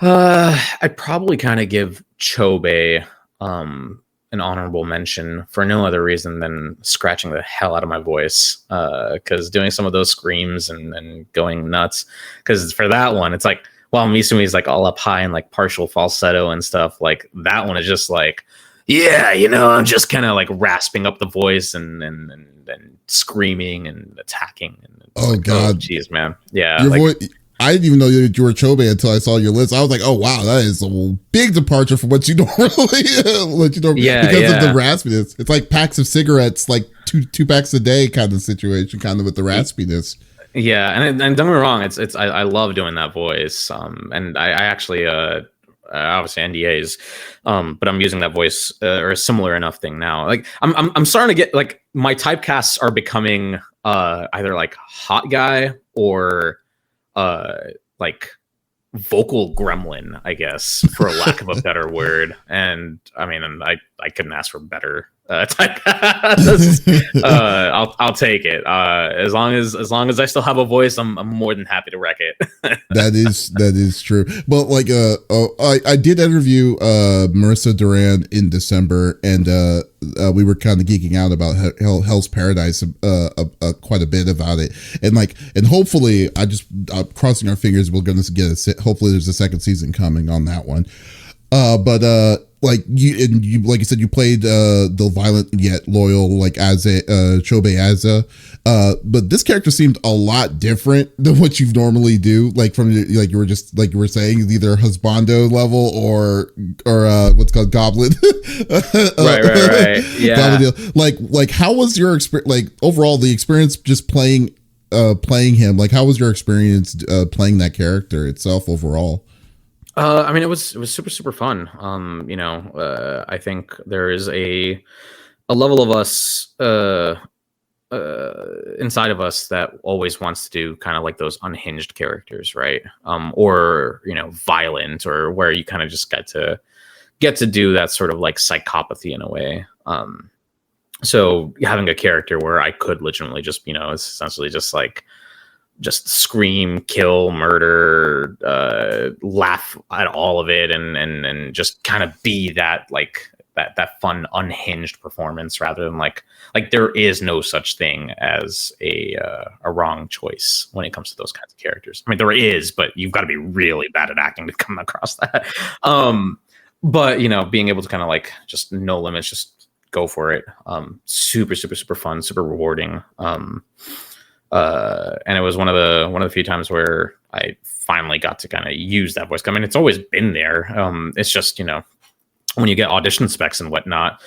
I'd probably kind of give Chobe an honorable mention for no other reason than scratching the hell out of my voice, because doing some of those screams and going nuts, because for that one it's like, while Misumi's like all up high and like partial falsetto and stuff, like that one is just like, yeah, you know, I'm just kind of like rasping up the voice and screaming and attacking, and oh like, god, jeez, man, yeah, your like, voice. I didn't even know that you were Chobe until I saw your list. I was like, oh wow, that is a big departure from what you normally because of the raspiness. It's like packs of cigarettes, like two packs a day kind of situation, kind of with the raspiness. Yeah, and don't get me wrong, it's I love doing that voice. And I actually obviously NDAs, but I'm using that voice or a similar enough thing now. Like I'm starting to get like my typecasts are becoming either like hot guy or like vocal gremlin, I guess, for lack of a better word. And I mean, and I couldn't ask for better type. I'll take it. As long as I still have a voice, I'm more than happy to wreck it. That is true. But like I did interview Marissa Duran in December, and we were kind of geeking out about Hell's Paradise quite a bit about it, and hopefully I'm crossing our fingers we're going to get hopefully there's a second season coming on that one. But like you like you said, you played the violent yet loyal, like as a Chobe Aza, but this character seemed a lot different than what you normally do. Like from like you were saying, either husbando level or what's called goblin. right. Yeah. Like how was your experience? Like overall, the experience just playing him. Like how was your experience playing that character itself overall? I mean, it was super, super fun. You know, I think there is a level of us inside of us that always wants to do kind of like those unhinged characters, right? Or, you know, violent, or where you kind of just get to do that sort of like psychopathy in a way. So having a character where I could legitimately just, you know, it's essentially just scream, kill, murder, laugh at all of it, and just kind of be that like that fun unhinged performance, rather than like there is no such thing as a wrong choice when it comes to those kinds of characters. I mean, there is, but you've got to be really bad at acting to come across that. But you know, being able to kind of like just no limits, just go for it. Super, super, super fun, super rewarding. And it was one of the few times where I finally got to kind of use that voice. I mean, it's always been there. It's just, you know, when you get audition specs and whatnot,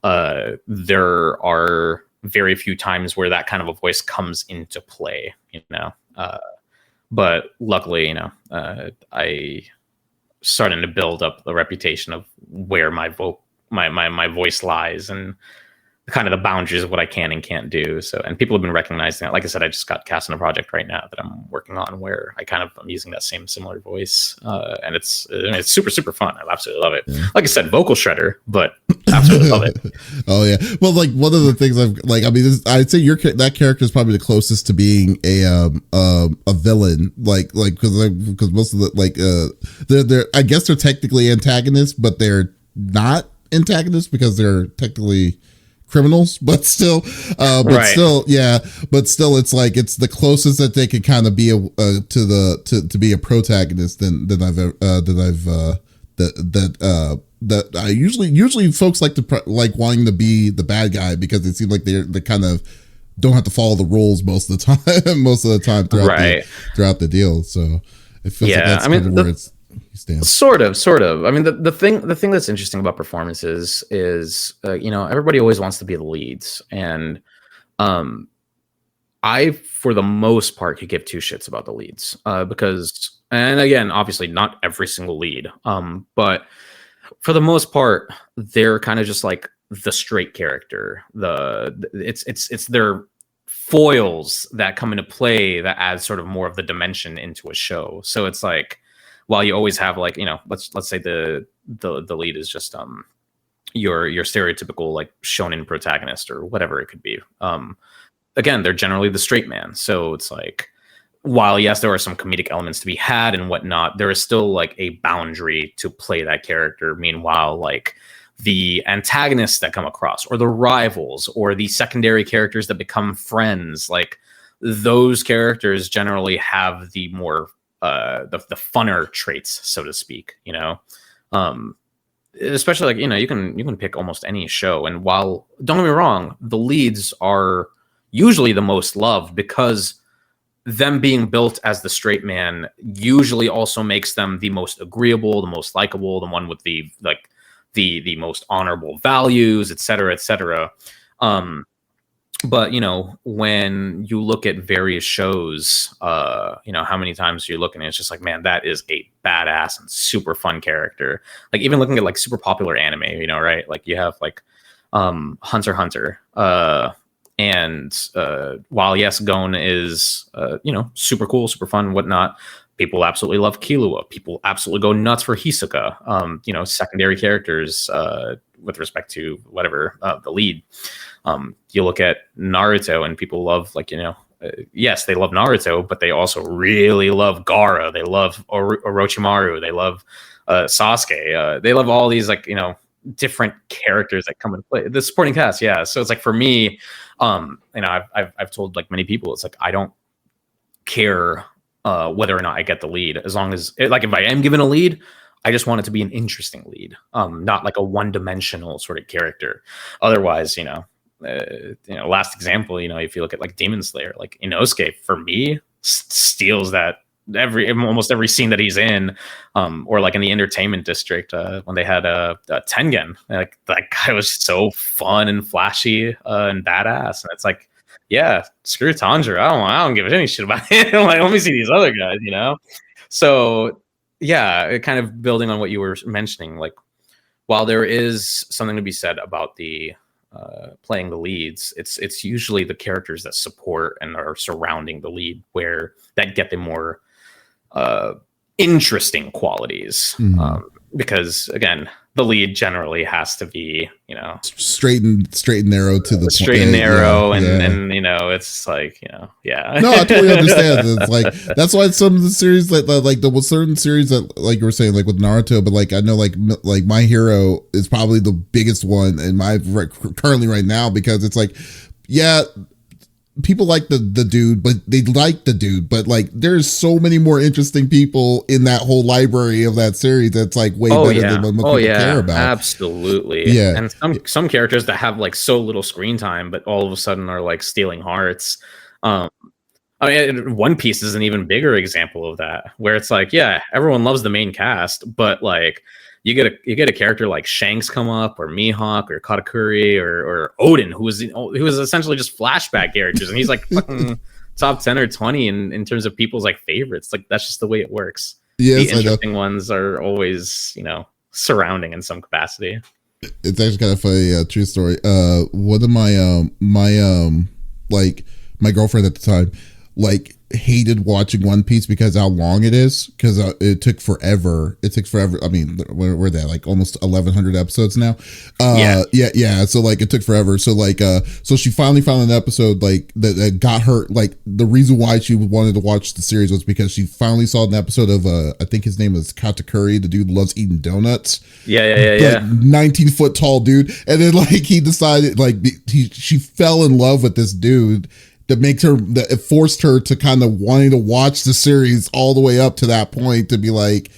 there are very few times where that kind of a voice comes into play, you know. But luckily, you know, I starting to build up the reputation of where my voice lies, and kind of the boundaries of what I can and can't do. So, and people have been recognizing that. Like I said, I just got cast in a project right now that I'm working on where I'm using that similar voice. And it's super, super fun. I absolutely love it. Yeah. Like I said, vocal shredder, but absolutely love it. Oh yeah. Well, like one of the things I'd say that character is probably the closest to being a villain. Like, because most of the, they're I guess they're technically antagonists, but they're not antagonists because they're technically criminals, but still, it's like it's the closest that they could kind of be to be a protagonist than I've that I usually folks like to like wanting to be the bad guy because it seems like they kind of don't have to follow the rules most of the time throughout the deal. So it feels like that's kind of where it's stands. Sort of. I mean, the thing that's interesting about performances is everybody always wants to be the leads, and I for the most part could give two shits about the leads because, and again, obviously not every single lead, but for the most part they're kind of just like the straight character. It's their foils that come into play that adds sort of more of the dimension into a show. So it's like, while you always have like, let's say the lead is just your stereotypical like shonen protagonist or whatever it could be. Again, they're generally the straight man. So it's like, while yes, there are some comedic elements to be had and whatnot, there is still like a boundary to play that character. Meanwhile, like the antagonists that come across, or the rivals, or the secondary characters that become friends, like those characters generally have the more the funner traits, so to speak. Especially like you can pick almost any show, and while don't get me wrong, the leads are usually the most loved because them being built as the straight man usually also makes them the most agreeable, the most likable, the one with the most honorable values, et cetera, et cetera. But when you look at various shows, how many times you're looking, it's just like, man, that is a badass and super fun character. Like even looking at like super popular anime, right? Like you have like Hunter x Hunter. And while yes, Gon is super cool, super fun, whatnot, people absolutely love Killua. People absolutely go nuts for Hisoka. Secondary characters with respect to whatever the lead. You look at Naruto and people love yes, they love Naruto, but they also really love Gaara. They love Orochimaru. They love Sasuke. They love all these different characters that come into play. The supporting cast, yeah. So it's like for me, I've told like many people, it's like I don't care whether or not I get the lead, as long as if I am given a lead, I just want it to be an interesting lead, not like a one-dimensional sort of character. Otherwise, last example, if you look at like Demon Slayer, like Inosuke for me steals that almost every scene that he's in, or like in the entertainment district when they had Tengen, like that guy was so fun and flashy and badass, and it's like, yeah, screw Tanjiro. I don't give any shit about him. Like, let me see these other guys, So yeah, kind of building on what you were mentioning, like while there is something to be said about the playing the leads, it's usually the characters that support and are surrounding the lead where that get the more interesting qualities. Because again, the lead generally has to be, straight and narrow to the straight and narrow, and it's like, yeah. No, I totally understand. It's like that's why some of the series like the certain series that like you were saying, like with Naruto, but like I know like My Hero is probably the biggest one in my currently right now, because it's like, yeah, people like the dude, but they like the dude, but like there's so many more interesting people in that whole library of that series that's like way better than what people care about. Absolutely. Yeah. And some characters that have like so little screen time, but all of a sudden are like stealing hearts. I mean, One Piece is an even bigger example of that, where it's like, yeah, everyone loves the main cast, but like you get a character like Shanks come up, or Mihawk, or Katakuri, or Odin, who was essentially just flashback characters, and he's like fucking top 10 or 20 in terms of people's like favorites. Like that's just the way it works. Yes, the interesting ones are always surrounding in some capacity. It's actually kind of funny, true story. One of my my girlfriend at the time, like hated watching One Piece because how long it is, because it took forever. I mean, we're there like almost 1,100 episodes now. Yeah. So like it took forever. So like so she finally found an episode like that got her, like the reason why she wanted to watch the series was because she finally saw an episode of I think his name is Katakuri, the dude who loves eating donuts. Yeah. 19-foot tall dude, and then like he decided like she fell in love with this dude that it forced her to kind of wanting to watch the series all the way up to that point, to be like,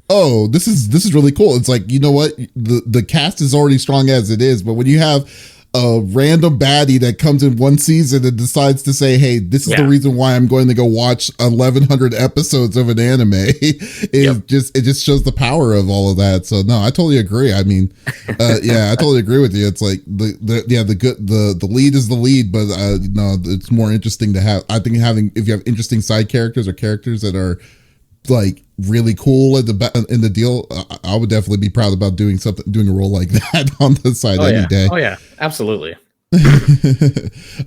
oh, this is really cool. It's like, you know what, the cast is already strong as it is, but when you have a random baddie that comes in one season and decides to say, hey, this is the reason why I'm going to go watch 1,100 episodes of an anime, it just shows the power of all of that. So no, I totally agree. I mean, I totally agree with you. It's like the lead is the lead, but no, it's more interesting to have. I think if you have interesting side characters or characters that are like really cool in the deal, I would definitely be proud about doing a role like that on the side any day. Oh yeah, absolutely.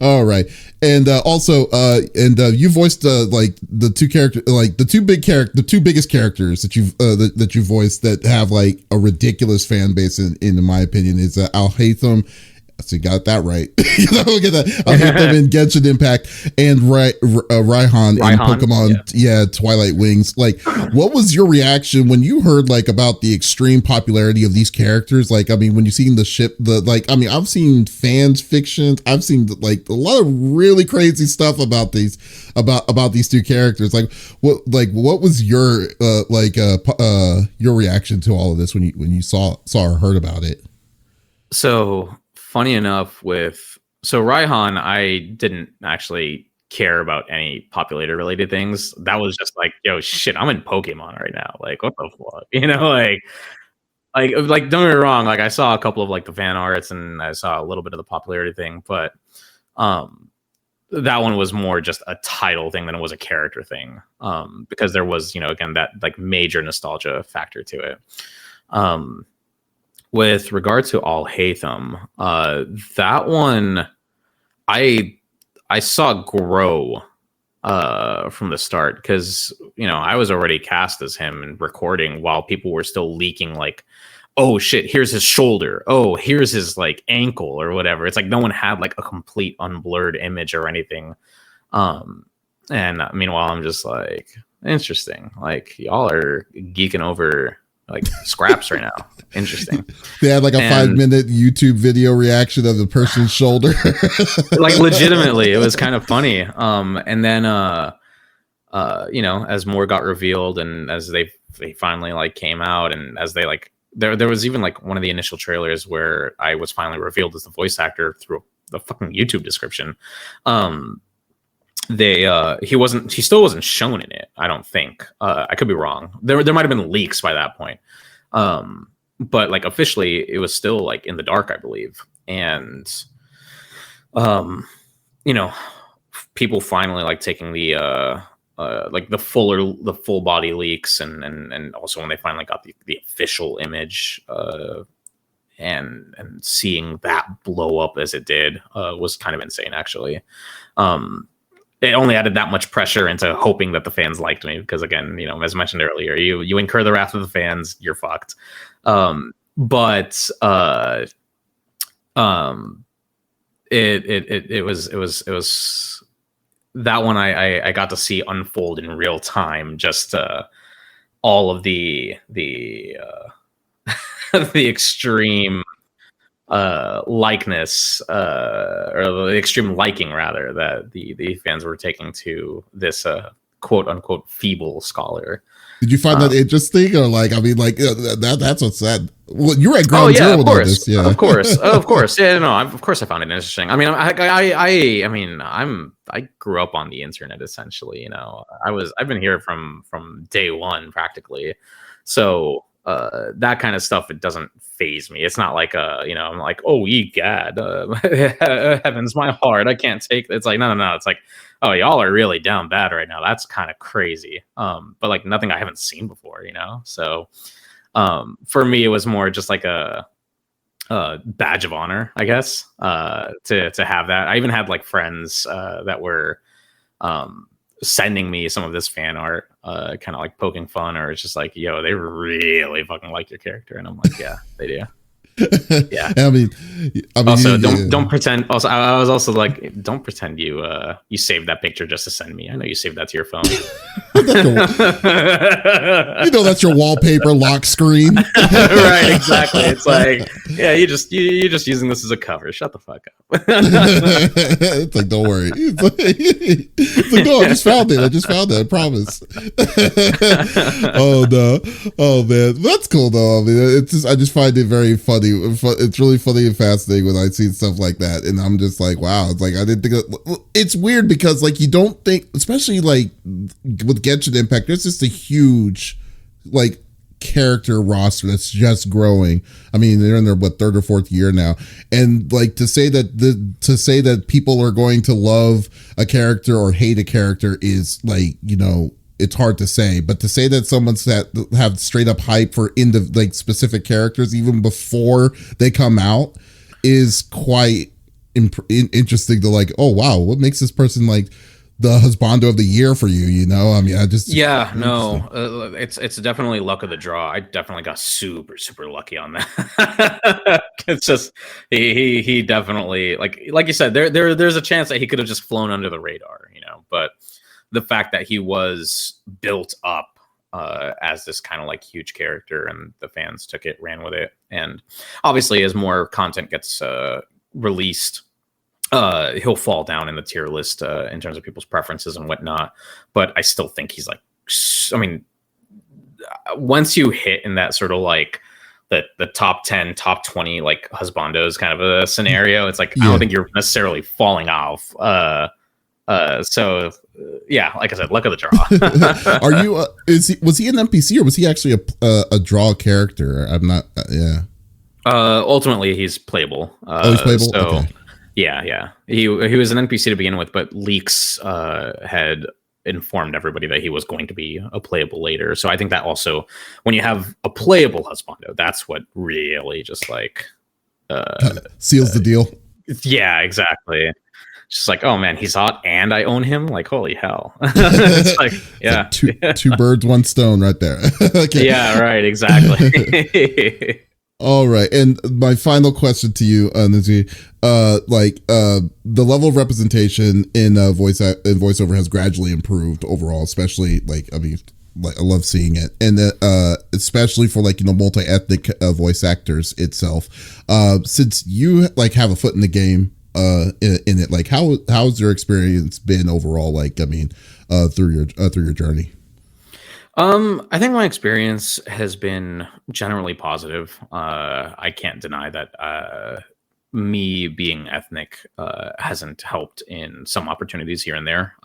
All right, and also you voiced like the two biggest characters that you voiced that have like a ridiculous fan base in my opinion is Al Haytham. So you got that right. Look at that. I'll hit them in Genshin Impact and Raihan in Pokemon, Twilight Wings. Like, what was your reaction when you heard like about the extreme popularity of these characters? Like, I mean, when you seen I've seen fans fictions. I've seen like a lot of really crazy stuff about these two characters. Like, what was your your reaction to all of this when you saw or heard about it? So funny enough, Raihan, I didn't actually care about any populator related things. That was just like, yo, shit, I'm in Pokemon right now. Like, what the fuck? You know, like don't get me wrong, like I saw a couple of like the fan arts and I saw a little bit of the popularity thing, but that one was more just a title thing than it was a character thing. Because there was, you know, again, that like major nostalgia factor to it. With regard to Al Haytham, that one I saw grow from the start, because, you know, I was already cast as him and recording while people were still leaking like, oh shit, here's his shoulder, oh here's his like ankle or whatever. It's like no one had like a complete unblurred image or anything. And meanwhile I'm just like, interesting, like y'all are geeking over like scraps right now. Interesting. They had like a 5-minute YouTube video reaction of the person's shoulder. Like legitimately, it was kind of funny. And then you know, as more got revealed and as they finally like came out, and as they like there was even like one of the initial trailers where I was finally revealed as the voice actor through the fucking YouTube description. He still wasn't shown in it, I don't think. I could be wrong. There might have been leaks by that point. But like officially it was still like in the dark, I believe. And you know, people finally like taking the like the full body leaks and also when they finally got the official image and seeing that blow up as it did was kind of insane, actually. It only added that much pressure into hoping that the fans liked me, because again, you know, as mentioned earlier, you incur the wrath of the fans, you're fucked. But it was that one I got to see unfold in real time, just all of the the extreme likeness or the extreme liking rather that the fans were taking to this quote unquote feeble scholar. Did you find that interesting, or like, I mean, like that's what's sad. Well, you were at ground zero with all this, yeah. Of course, yeah. No, of course I found it interesting. I mean, I grew up on the internet essentially. You know, I've been here from day one practically, so that kind of stuff, it doesn't phase me. It's not like you know, I'm like, oh egad, heavens my heart, I can't take it. It's like no, it's like, oh, y'all are really down bad right now. That's kind of crazy. But like nothing I haven't seen before, you know. So for me, it was more just like a badge of honor, I guess, to have that. I even had like friends that were sending me some of this fan art, kind of like poking fun, or it's just like, yo, they really fucking like your character, and I'm like, yeah, they do. Yeah. I mean, also, don't pretend. Also, I was also like, don't pretend you saved that picture just to send me. I know you saved that to your phone. That's your wallpaper lock screen. Right, exactly. It's like, yeah, you're just using this as a cover. Shut the fuck up. It's like, don't worry. It's like, no, I just found it. I promise. Oh no. Oh man, that's cool though. I mean, I just find it very funny. It's really funny and fascinating when I see stuff like that, and I'm just like, wow. It's like, I didn't think it's weird because like you don't think, especially like with Genshin Impact, there's just a huge like character roster that's just growing. I mean, they're in their third or fourth year now, and like to say that people are going to love a character or hate a character is like, it's hard to say. But to say that someone's have straight up hype for like specific characters even before they come out is quite interesting. To like, oh wow, what makes this person like the husbando of the year for you? I mean, it's definitely luck of the draw. I definitely got super lucky on that. It's just he definitely, like you said, there's a chance that he could have just flown under the radar, but the fact that he was built up as this kind of like huge character, and the fans took it, ran with it, and obviously as more content gets released, he'll fall down in the tier list in terms of people's preferences and whatnot. But I still think he's like, I mean, once you hit in that sort of like the top 10, top 20 like husbandos kind of a scenario, it's like, I don't think you're necessarily falling off. So yeah, like I said, luck of the draw. Are you? Was he an NPC or was he actually a draw character? I'm not. Yeah. Ultimately, he's playable. He's playable. So, okay. Yeah. He was an NPC to begin with, but leaks had informed everybody that he was going to be a playable later. So I think that also, when you have a playable husbando, that's what really just like seals the deal. Yeah, exactly. Just like, oh man, he's hot and I own him. Like, holy hell. It's like, yeah. It's like two birds, one stone right there. Okay. Yeah, right. Exactly. All right. And my final question to you, Nazeeh, the level of representation in voiceover has gradually improved overall, especially I love seeing it. And especially for multi-ethnic voice actors itself. Since you have a foot in the game, in it, how's your experience been overall, through your journey? I think my experience has been generally positive. I can't deny that me being ethnic hasn't helped in some opportunities here and there.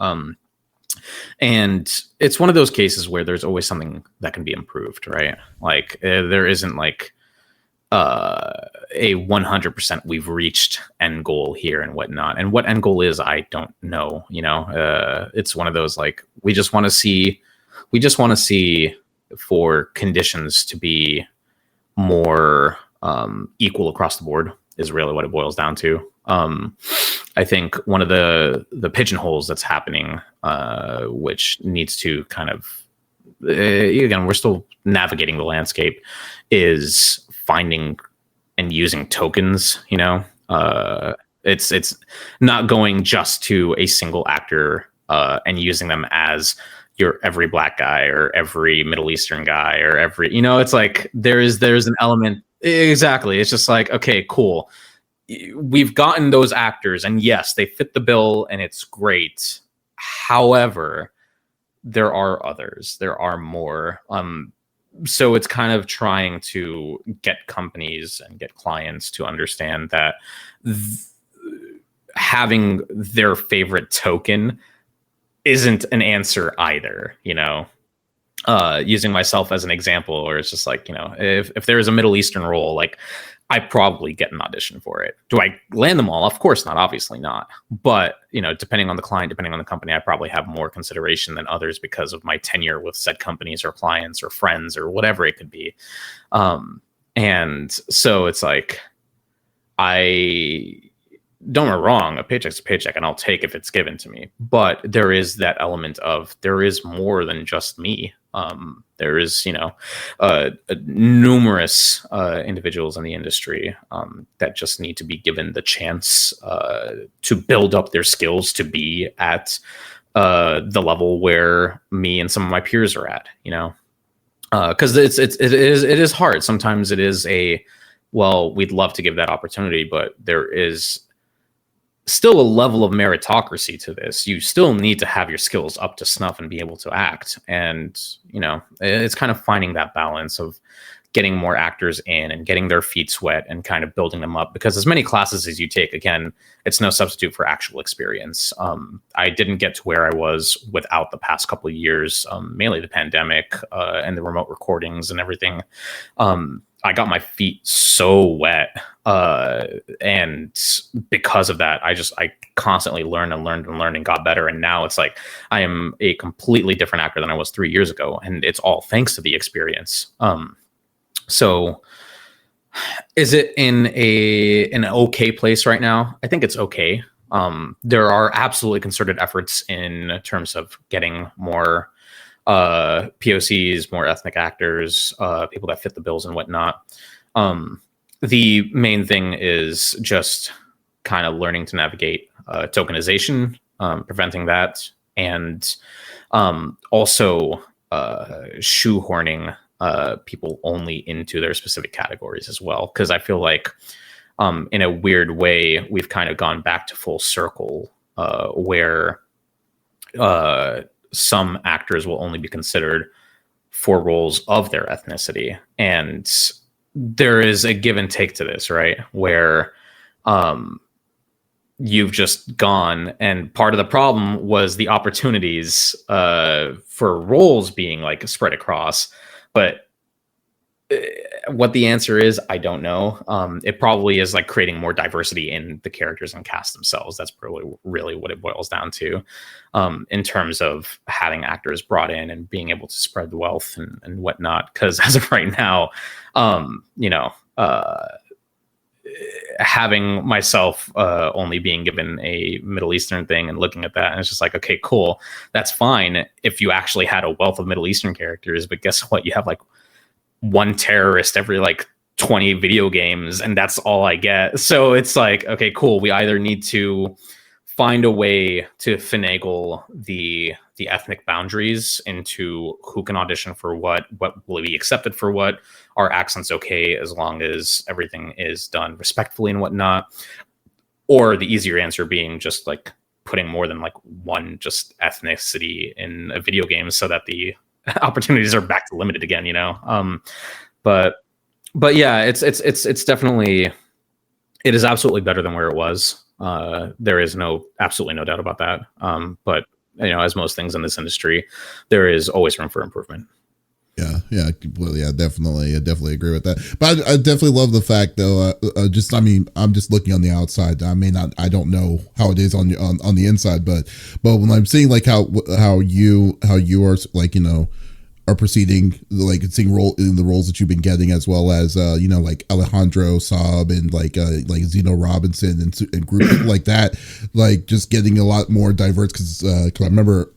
And it's one of those cases where there's always something that can be improved, right? There isn't a 100% we've reached end goal here and whatnot. And what end goal is, I don't know. It's one of those we just want to see for conditions to be more equal across the board is really what it boils down to. I think one of the pigeonholes that's happening, which needs to kind of, again, we're still navigating the landscape, is finding and using tokens. It's not going just to a single actor and using them as your every black guy or every Middle Eastern guy or every, it's like there's an element. Exactly. It's just like, okay, cool. We've gotten those actors and yes, they fit the bill and it's great. However, there are others. There are more. So it's kind of trying to get companies and get clients to understand that having their favorite token isn't an answer either, using myself as an example, or it's just like, if there is a Middle Eastern role, I probably get an audition for it. Do I land them all? Of course not, obviously not. But, depending on the client, depending on the company, I probably have more consideration than others because of my tenure with said companies or clients or friends or whatever it could be. And so it's like, don't get me wrong, a paycheck's a paycheck and I'll take if it's given to me. But there is that element of there is more than just me. There is, numerous individuals in the industry that just need to be given the chance to build up their skills to be at the level where me and some of my peers are at, because it is hard. Sometimes it is we'd love to give that opportunity, but there is still a level of meritocracy to this. You still need to have your skills up to snuff and be able to act. And, it's kind of finding that balance of getting more actors in and getting their feet wet and kind of building them up, because as many classes as you take, again, it's no substitute for actual experience. I didn't get to where I was without the past couple of years, mainly the pandemic and the remote recordings and everything. I got my feet so wet. And because of that, I constantly learned and got better. And now it's like, I am a completely different actor than I was 3 years ago. And it's all thanks to the experience. So is it in an okay place right now? I think it's okay. There are absolutely concerted efforts in terms of getting more POCs, more ethnic actors, people that fit the bills and whatnot. The main thing is just kind of learning to navigate tokenization, preventing that, and also shoehorning people only into their specific categories as well. Because I feel like in a weird way, we've kind of gone back to full circle where some actors will only be considered for roles of their ethnicity. And there is a give and take to this, right? Where you've just gone, and part of the problem was the opportunities for roles being like spread across. But what the answer is, I don't know. It probably is like creating more diversity in the characters and cast themselves. That's really what it boils down to, in terms of having actors brought in and being able to spread the wealth and whatnot. Because as of right now, having myself only being given a Middle Eastern thing and looking at that, and it's just like, okay, cool, that's fine if you actually had a wealth of Middle Eastern characters, but guess what? You have like one terrorist every like 20 video games, and that's all I get. So it's like, okay, cool, we either need to find a way to finagle the ethnic boundaries into who can audition for what will be accepted for what, are accents okay as long as everything is done respectfully and whatnot, or the easier answer being just like putting more than like one just ethnicity in a video game so that the opportunities are back to limited again, but yeah, it's definitely, it is absolutely better than where it was. There is absolutely no doubt about that. But as most things in this industry, there is always room for improvement. Yeah, completely. I definitely agree with that. But I definitely love the fact, though. I'm just looking on the outside. I don't know how it is on the inside, but when I'm seeing like how you are like are proceeding, like seeing in the roles that you've been getting, as well as like Alejandro Saab and like Zeno Robinson and group people like that, like just getting a lot more diverse. Because I remember,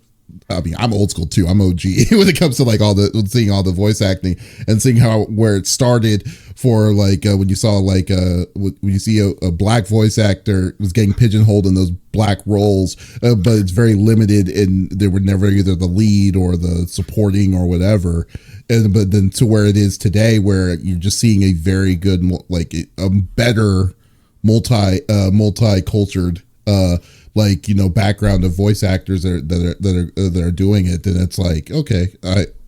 I'm old school too. I'm OG when it comes to like seeing all the voice acting and seeing where it started for like when you saw like when you see a black voice actor was getting pigeonholed in those black roles, but it's very limited, and they were never either the lead or the supporting or whatever. But then to where it is today, where you're just seeing a very good, like a better multi-cultured background of voice actors that are doing it, then it's like, okay,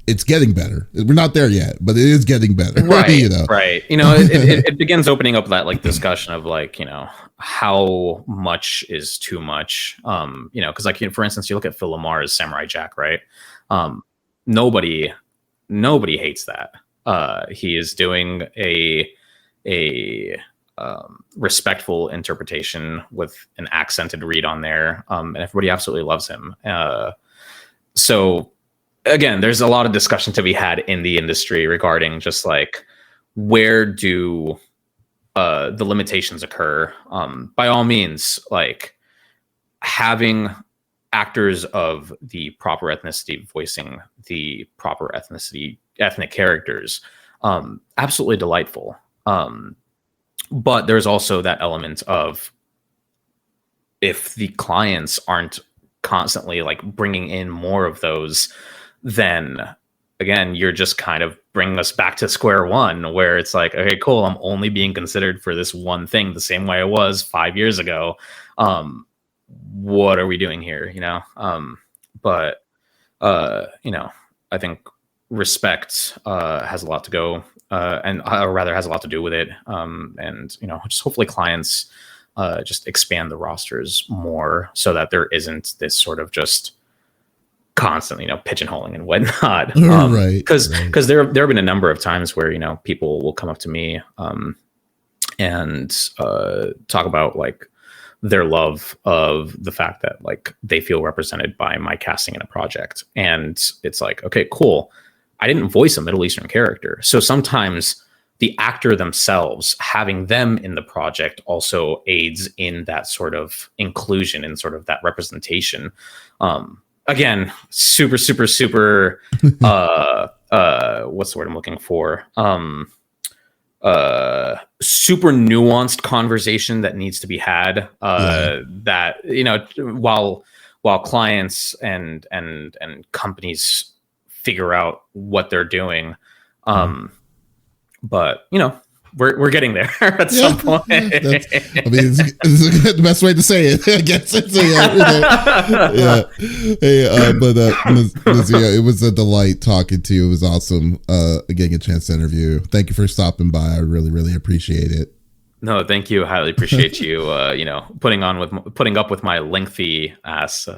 it's getting better. We're not there yet, but it is getting better. Right. Right. It begins opening up that like discussion of like, how much is too much? Because like, for instance, you look at Phil Lamar's Samurai Jack, right? Nobody hates that. He is doing a respectful interpretation with an accented read on there, and everybody absolutely loves him. So again, there's a lot of discussion to be had in the industry regarding just like, where do the limitations occur, by all means, like having actors of the proper ethnicity voicing the proper ethnic characters, absolutely delightful. But there's also that element of, if the clients aren't constantly like bringing in more of those, then again, you're just kind of bringing us back to square one, where it's like, okay, cool, I'm only being considered for this one thing the same way I was 5 years ago. What are we doing here? But I think respect has a lot to go, and or rather has a lot to do with it. And just hopefully clients just expand the rosters more, so that there isn't this sort of just constantly pigeonholing and whatnot. Right. Because there have been a number of times where people will come up to me and talk about like their love of the fact that like they feel represented by my casting in a project. And it's like, okay, cool, I didn't voice a Middle Eastern character, so sometimes the actor themselves, having them in the project, also aids in that sort of inclusion and sort of that representation. Again, super what's the word I'm looking for? Super nuanced conversation that needs to be had, that while clients and companies figure out what they're doing, but we're getting there at some point. It's the best way to say it, I guess. So, Hey, but Nazeeh, it was a delight talking to you. It was awesome getting a chance to interview. Thank you for stopping by. I really, really appreciate it. No, thank you. Highly appreciate you, putting up with my lengthy ass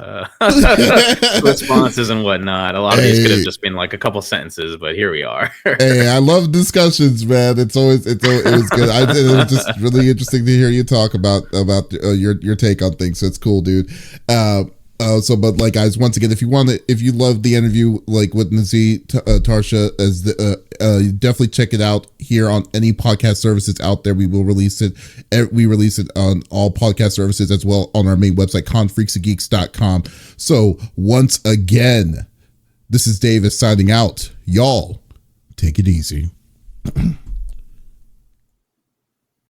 responses and whatnot. A lot of these could have just been like a couple sentences, but here we are. Hey, I love discussions, man. It was good. It was just really interesting to hear you talk about your take on things. So it's cool, dude. But like, guys, once again, if you love the interview, like with Nazeeh Tarsha, definitely check it out here on any podcast services out there. We will release it. We release it on all podcast services as well on our main website, confreaksandgeeks.com. So once again, this is Davis signing out. Y'all take it easy.